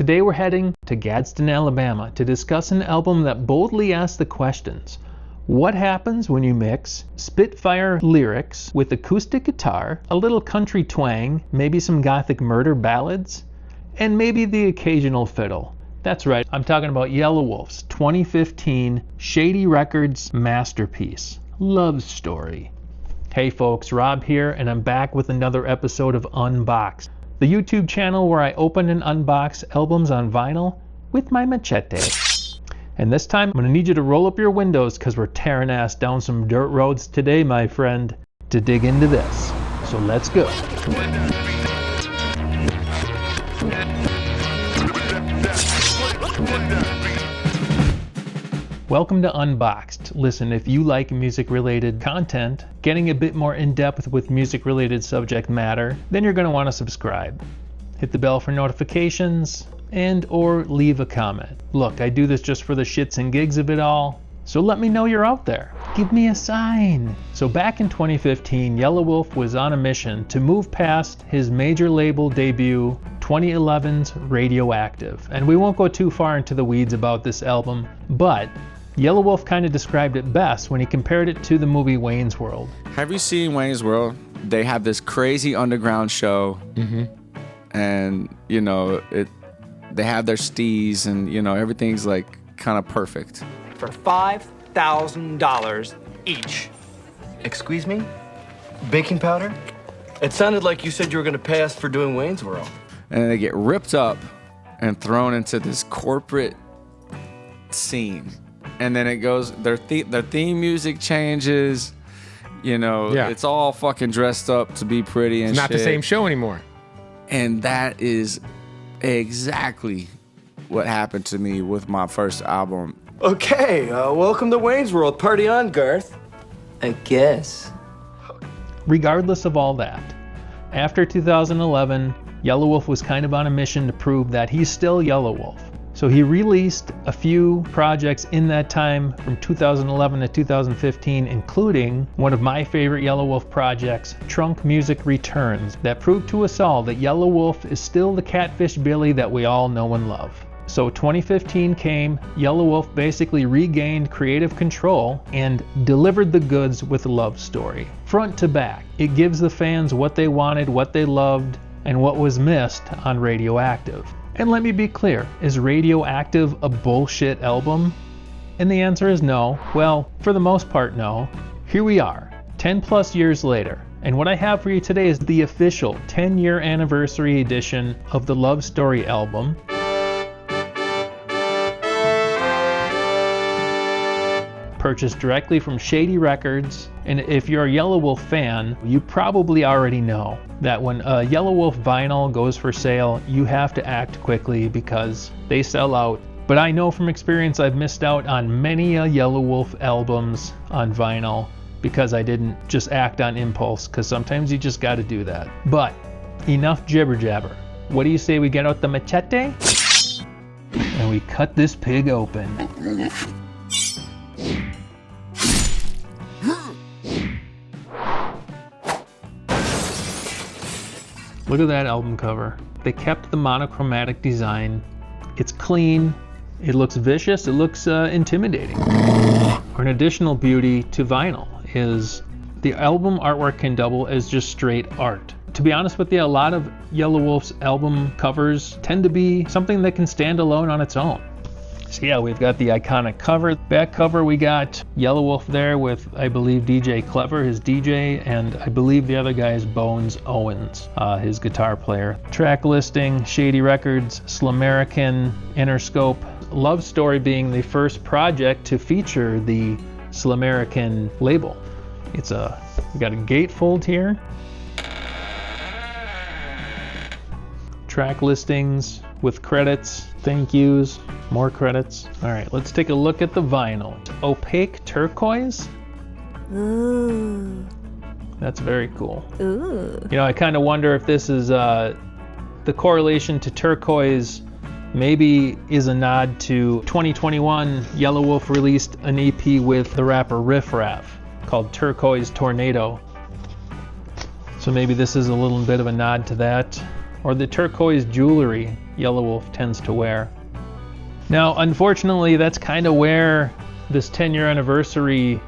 Today we're heading to Gadsden, Alabama to discuss an album that boldly asks the questions. What happens when you mix Spitfire lyrics with acoustic guitar, a little country twang, maybe some gothic murder ballads, and maybe the occasional fiddle? That's right, I'm talking about Yelawolf's 2015 Shady Records masterpiece, Love Story. Hey folks, Rob here, and I'm back with another episode of Unboxed, the YouTube channel where I open and unbox albums on vinyl with my machete. And this time, I'm going to need you to roll up your windows because we're tearing ass down some dirt roads today, my friend, to dig into this. So let's go. Welcome to Unboxed. Listen, if you like music-related content, getting a bit more in-depth with music-related subject matter, then you're going to want to subscribe. Hit the bell for notifications, and or leave a comment. Look, I do this just for the shits and gigs of it all, so let me know you're out there. Give me a sign. So back in 2015, Yelawolf was on a mission to move past his major label debut, 2011's Radioactive. And we won't go too far into the weeds about this album, but Yelawolf kind of described it best when he compared it to the movie Wayne's World. Have you seen Wayne's World? They have this crazy underground show, and you know they have their steez, and you know everything's like kind of perfect. For $5,000 each. Excuse me? Baking powder? It sounded like you said you were going to pay us for doing Wayne's World. And they get ripped up and thrown into this corporate scene, and then it goes. Their theme music changes. You know, It's all fucking dressed up to be pretty and it's not shit. the same show anymore. And that is exactly what happened to me with my first album. Okay, welcome to Wayne's World. Party on, Garth. I guess. Regardless of all that, after 2011, Yelawolf was kind of on a mission to prove that he's still Yelawolf. So he released a few projects in that time from 2011 to 2015, including one of my favorite Yelawolf projects, Trunk Music Returns, that proved to us all that Yelawolf is still the Catfish Billy that we all know and love. So 2015 came, Yelawolf basically regained creative control and delivered the goods with Love Story. Front to back, it gives the fans what they wanted, what they loved, and what was missed on Radioactive. And let me be clear, is Radioactive a bullshit album? And the answer is no. Well, for the most part, no. Here we are, 10 plus years later, and what I have for you today is the official 10-year anniversary edition of the Love Story album. Purchased directly from Shady Records, and if you're a Yelawolf fan, you probably already know that when a Yelawolf vinyl goes for sale, you have to act quickly because they sell out. But I know from experience I've missed out on many Yelawolf albums on vinyl because I didn't just act on impulse, because sometimes you just gotta do that. But enough jibber jabber. What do you say we get out the machete? And we cut this pig open. Look at that album cover. They kept the monochromatic design. It's clean, it looks vicious, it looks intimidating. An additional beauty to vinyl is the album artwork can double as just straight art. To be honest with you, a lot of Yelawolf's album covers tend to be something that can stand alone on its own. So yeah, we've got the iconic cover. Back cover, we got Yelawolf there with, I believe, DJ Clever, his DJ, and I believe the other guy is Bones Owens, his guitar player. Track listing, Shady Records, Slamerican, Interscope. Love Story being the first project to feature the Slamerican label. We got a gatefold here. Track listings with credits, thank yous, more credits. All right, let's take a look at the vinyl. Opaque turquoise. Ooh. That's very cool. Ooh. You know, I kind of wonder if this is the correlation to turquoise maybe is a nod to 2021. Yelawolf released an EP with the rapper Riff Raff called Turquoise Tornado. So maybe this is a little bit of a nod to that. or the turquoise jewelry Yelawolf tends to wear. Now, unfortunately, that's kind of where this 10-year anniversary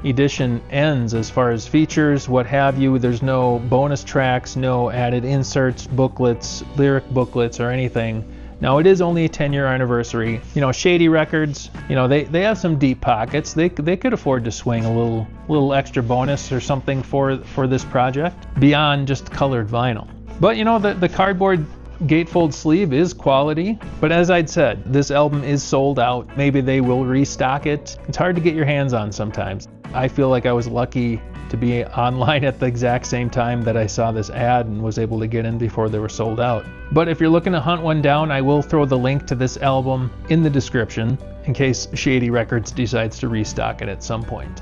edition ends as far as features, what have you. There's no bonus tracks, no added inserts, booklets, lyric booklets, or anything. Now, it is only a 10-year anniversary. You know, Shady Records, you know, they have some deep pockets. They could afford to swing a little extra bonus or something for this project beyond just colored vinyl. But, you know, the cardboard gatefold sleeve is quality, but as I'd said, this album is sold out. Maybe they will restock it. It's hard to get your hands on sometimes. I feel like I was lucky to be online at the exact same time that I saw this ad and was able to get in before they were sold out. But if you're looking to hunt one down, I will throw the link to this album in the description in case Shady Records decides to restock it at some point.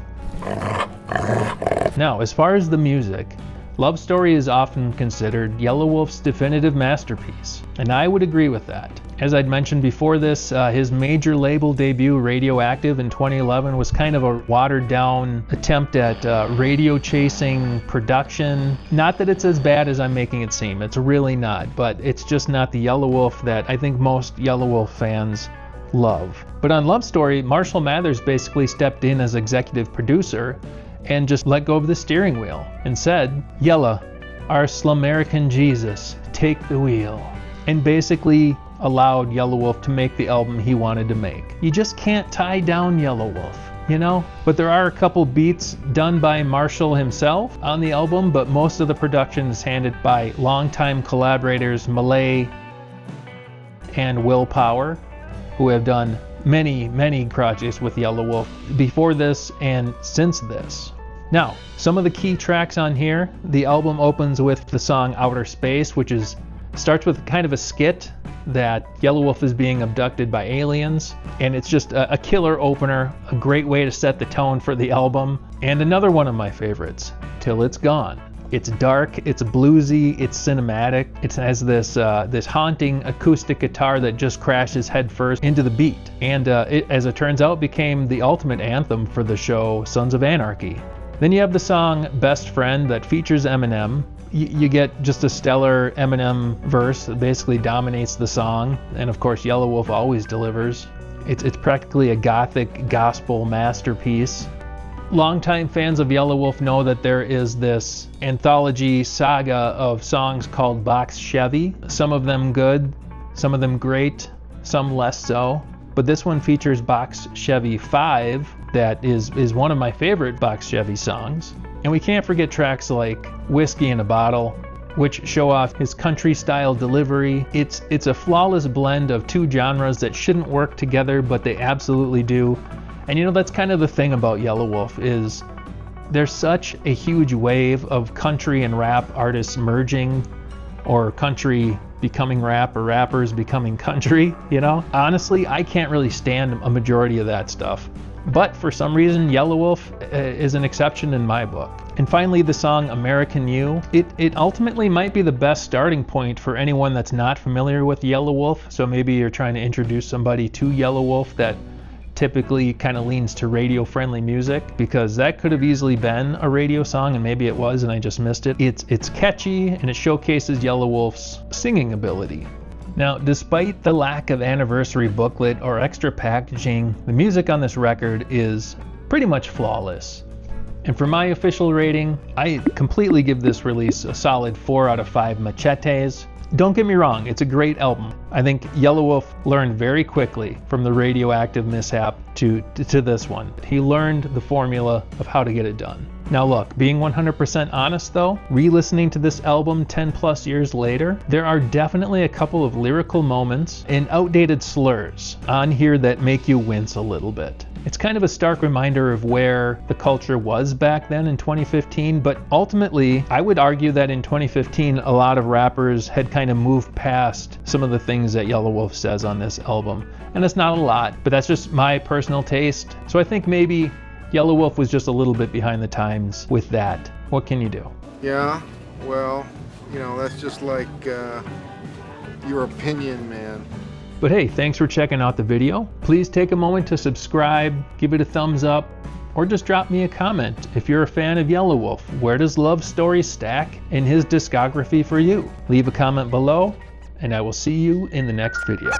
Now, as far as the music, Love Story is often considered Yelawolf's definitive masterpiece, and I would agree with that. As I'd mentioned before this, his major label debut, Radioactive, in 2011 was kind of a watered-down attempt at radio-chasing production. Not that it's as bad as I'm making it seem, it's really not, but it's just not the Yelawolf that I think most Yelawolf fans love. But on Love Story, Marshall Mathers basically stepped in as executive producer and just let go of the steering wheel and said, "Yella, our Slumerican Jesus, take the wheel," and basically allowed Yelawolf to make the album he wanted to make. You just can't tie down Yelawolf, you know? But there are a couple beats done by Marshall himself on the album, but most of the production is handled by longtime collaborators Malay and Willpower, who have done many projects with Yelawolf before this and since this. Now, some of the key tracks on here, the album opens with the song Outer Space, which starts with kind of a skit that Yelawolf is being abducted by aliens, and it's just a killer opener, a great way to set the tone for the album. And another one of my favorites, Till It's Gone. It's dark, it's bluesy, it's cinematic. It has this haunting acoustic guitar that just crashes headfirst into the beat. And it, as it turns out, became the ultimate anthem for the show Sons of Anarchy. Then you have the song Best Friend that features Eminem. You get just a stellar Eminem verse that basically dominates the song. And of course, Yelawolf always delivers. It's practically a gothic gospel masterpiece. Longtime fans of Yelawolf know that there is this anthology saga of songs called Box Chevy. Some of them good, some of them great, some less so. But this one features Box Chevy 5, that is one of my favorite Box Chevy songs. And we can't forget tracks like Whiskey in a Bottle, which show off his country-style delivery. It's a flawless blend of two genres that shouldn't work together, but they absolutely do. And you know, that's kind of the thing about Yelawolf, is there's such a huge wave of country and rap artists merging, or country becoming rap, or rappers becoming country, you know? Honestly, I can't really stand a majority of that stuff. But for some reason, Yelawolf is an exception in my book. And finally, the song American You. It ultimately might be the best starting point for anyone that's not familiar with Yelawolf. So maybe you're trying to introduce somebody to Yelawolf that typically kind of leans to radio-friendly music, because that could have easily been a radio song, and maybe it was and I just missed it. It's catchy, and it showcases Yelawolf's singing ability. Now, despite the lack of anniversary booklet or extra packaging, the music on this record is pretty much flawless. And for my official rating, I completely give this release a solid 4 out of 5 machetes. Don't get me wrong, it's a great album. I think Yelawolf learned very quickly from the Radioactive mishap to this one. He learned the formula of how to get it done. Now look, being 100% honest though, re-listening to this album 10 plus years later, there are definitely a couple of lyrical moments and outdated slurs on here that make you wince a little bit. It's kind of a stark reminder of where the culture was back then in 2015, but ultimately, I would argue that in 2015, a lot of rappers had kind of moved past some of the things that Yelawolf says on this album. And it's not a lot, but that's just my personal taste. So I think maybe Yelawolf was just a little bit behind the times with that. What can you do? Yeah, well, you know, that's just like your opinion, man. But hey, thanks for checking out the video. Please take a moment to subscribe, give it a thumbs up, or just drop me a comment. If you're a fan of Yelawolf, where does Love Story stack in his discography for you? Leave a comment below, and I will see you in the next video.